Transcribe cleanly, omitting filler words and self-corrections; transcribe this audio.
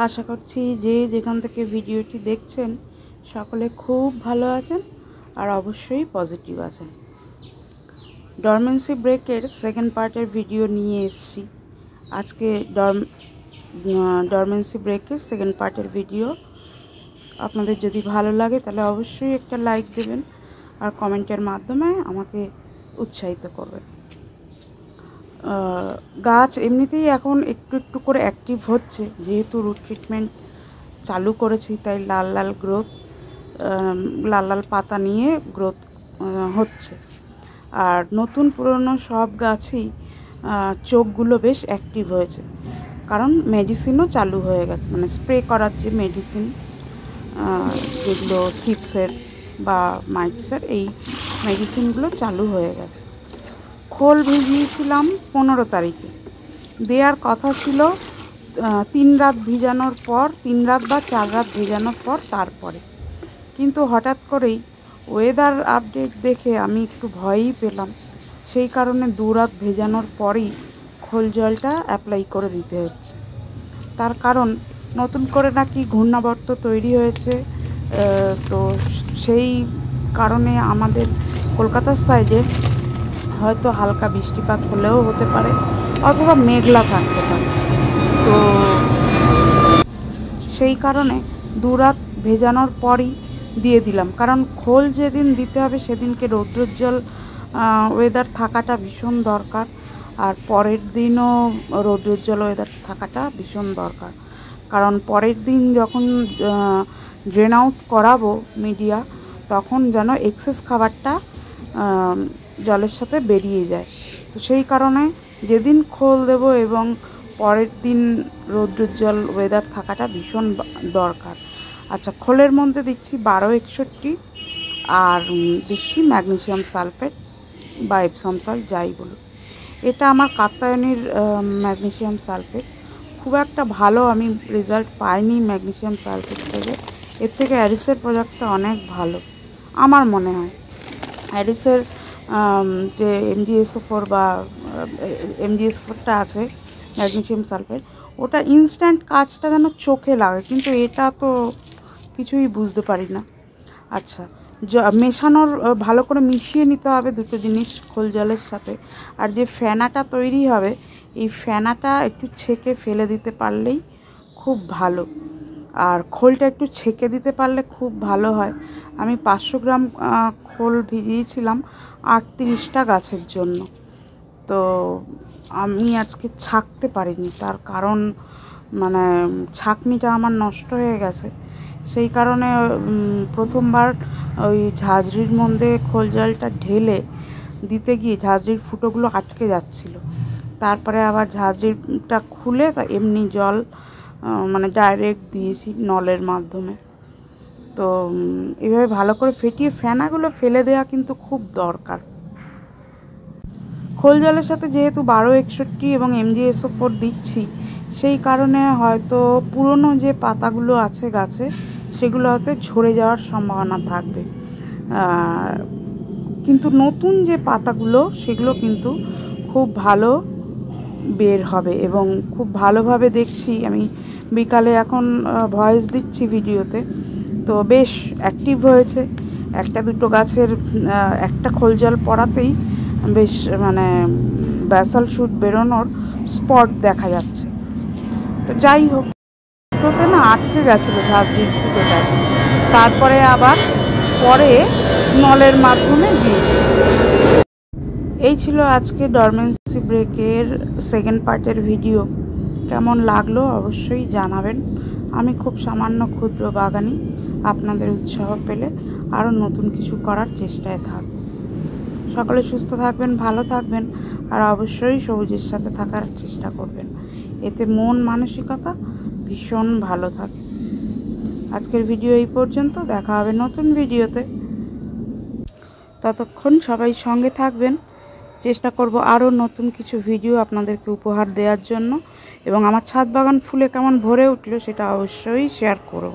আশা করছি যে যেখান থেকে ভিডিওটি দেখছেন সকলে খুব ভালো আছেন আর অবশ্যই পজিটিভ আছেন। ডরমেন্সি ব্রেকের সেকেন্ড পার্টের ভিডিও নিয়ে এসেছি। আজকে ডরমেন্সি ব্রেকের সেকেন্ড পার্টের ভিডিও আপনাদের যদি ভালো লাগে তাহলে অবশ্যই একটা লাইক দেবেন আর কমেন্টের মাধ্যমে আমাকে উৎসাহিত করবেন। গাছ এমনিতেই এখন একটু একটু করে অ্যাক্টিভ হচ্ছে, যেহেতু রুট ট্রিটমেন্ট চালু করেছি তাই লাল লাল পাতা নিয়ে গ্রোথ হচ্ছে। আর নতুন পুরনো সব গাছই চোখগুলো বেশ অ্যাক্টিভ হয়েছে, কারণ মেডিসিনও চালু হয়ে গেছে, মানে স্প্রে করার যে মেডিসিন যেগুলো থিপসের বা মাইটসের এই মেডিসিনগুলো চালু হয়ে গেছে। খোল ভিজিয়েছিলাম 15 তারিখে, দেওয়ার কথা ছিল 3 রাত ভিজানোর পর, 3 রাত বা 4 রাত ভেজানোর পর তারপরে, কিন্তু হঠাৎ করেই ওয়েদার আপডেট দেখে আমি একটু ভয়ই পেলাম। সেই কারণে 2 রাত ভেজানোর পরেই খোল জলটা অ্যাপ্লাই করে দিতে হচ্ছে। তার কারণ নতুন করে নাকি ঘূর্ণাবর্ত তৈরি হয়েছে, তো সেই কারণে আমাদের কলকাতার সাইডে হয়তো হালকা বৃষ্টিপাত হলেও হতে পারে অথবা মেঘলা থাকতে পারে। তো সেই কারণে 2 রাত ভেজানোর পরই দিয়ে দিলাম, কারণ খোল যেদিন দিতে হবে সেদিনকে রৌদ্রোজ্জ্বল ওয়েদার থাকাটা ভীষণ দরকার, আর পরের দিনও রৌদ্রোজ্জ্বল ওয়েদার থাকাটা ভীষণ দরকার। কারণ পরের দিন যখন ড্রেন আউট করাবো মিডিয়া, তখন যেন এক্সেস খাবারটা জলের সাথে বেরিয়ে যায়। তো সেই কারণে যেদিন খোল দেব এবং পরের দিন রৌদ্রোজ্জ্বল ওয়েদার থাকাটা ভীষণ দরকার। আচ্ছা, খোলের মধ্যে দিচ্ছি 1261 আর দিচ্ছি ম্যাগনেসিয়াম সালফেট বা এপসম সল্ট, যাই বলুন। এটা আমার কাত্যায়নীর ম্যাগনেসিয়াম সালফেট। খুব একটা ভালো আমি রেজাল্ট পাইনি ম্যাগনেসিয়াম সালফেট থেকে, এর থেকে অ্যারিসের প্রোডাক্টটা অনেক ভালো আমার মনে হয়। অ্যারিসের যে MgSO4 বা MgSO4টা আছে ম্যাগনেসিয়াম সালফেট, ওটা ইনস্ট্যান্ট কাজটা যেন চোখে লাগে, কিন্তু এটা তো কিছুই বুঝতে পারি না। আচ্ছা, মেশানোর ভালো করে মিশিয়ে নিতে হবে দুটো জিনিস খোল জলের সাথে। আর যে ফেনাটা তৈরি হবে, এই ফেনাটা একটু ছেঁকে ফেলে দিতে পারলেই খুব ভালো, আর খোলটা একটু ছেঁকে দিতে পারলে খুব ভালো হয়। আমি 500 গ্রাম খোল ভিজিয়েছিলাম 38টা গাছের জন্য, তো আমি আজকে ছাঁকতে পারিনি, তার কারণ মানে ছাঁকনিটা আমার নষ্ট হয়ে গেছে। সেই কারণে প্রথমবার ওই ঝাঁঝরির মধ্যে খোল জলটা ঢেলে দিতে গিয়ে ঝাঁঝরির ফুটোগুলো আটকে যাচ্ছিল। তারপরে আবার ঝাঁঝরিটা খুলে তা এমনি জল মানে ডাইরেক্ট দিয়েছি নলের মাধ্যমে। তো এভাবে ভালো করে ফেটিয়ে ফেনাগুলো ফেলে দেওয়া কিন্তু খুব দরকার। খোল জলের সাথে যেহেতু 1261 এবং MgSO4 দিচ্ছি, সেই কারণে হয়তো পুরনো যে পাতাগুলো আছে গাছে সেগুলো হয়তো ঝরে যাওয়ার সম্ভাবনা থাকবে, কিন্তু নতুন যে পাতাগুলো সেগুলো কিন্তু খুব ভালো বের হবে এবং খুব ভালোভাবে দেখছি। আমি বিকালে এখন ভয়েস দিচ্ছি ভিডিওতে, তো বেশ অ্যাক্টিভ হয়েছে। একটা দুটো গাছের একটা খোল জল পড়াতেই বেশ মানে ব্যাসাল শুট বেরোনোর স্পট দেখা যাচ্ছে। তো যাই হোক, ফুটোতে না আটকে গেছিলো ঝাঁঝরির ফুটোটায়, তারপরে আবার পরে নলের মাধ্যমে দিয়েছি। এই ছিল আজকে ডরমেন্সি ব্রেকের সেকেন্ড পার্টের ভিডিও। কেমন লাগলো অবশ্যই জানাবেন। আমি খুব সামান্য ক্ষুদ্র বাগানি, আপনাদের উৎসাহ পেলে আরও নতুন কিছু করার চেষ্টায় থাকব। সকলে সুস্থ থাকবেন, ভালো থাকবেন, আর অবশ্যই সবুজের সাথে থাকার চেষ্টা করবেন, এতে মন মানসিকতা ভীষণ ভালো থাকে। আজকের ভিডিও এই পর্যন্ত, দেখা হবে নতুন ভিডিওতে। ততক্ষণ সবাই সঙ্গে থাকবেন, চেষ্টা করব আরও নতুন কিছু ভিডিও আপনাদেরকে উপহার দেওয়ার জন্য, এবং আমার ছাদ বাগান ফুলে কেমন ভরে উঠলো সেটা অবশ্যই শেয়ার করব।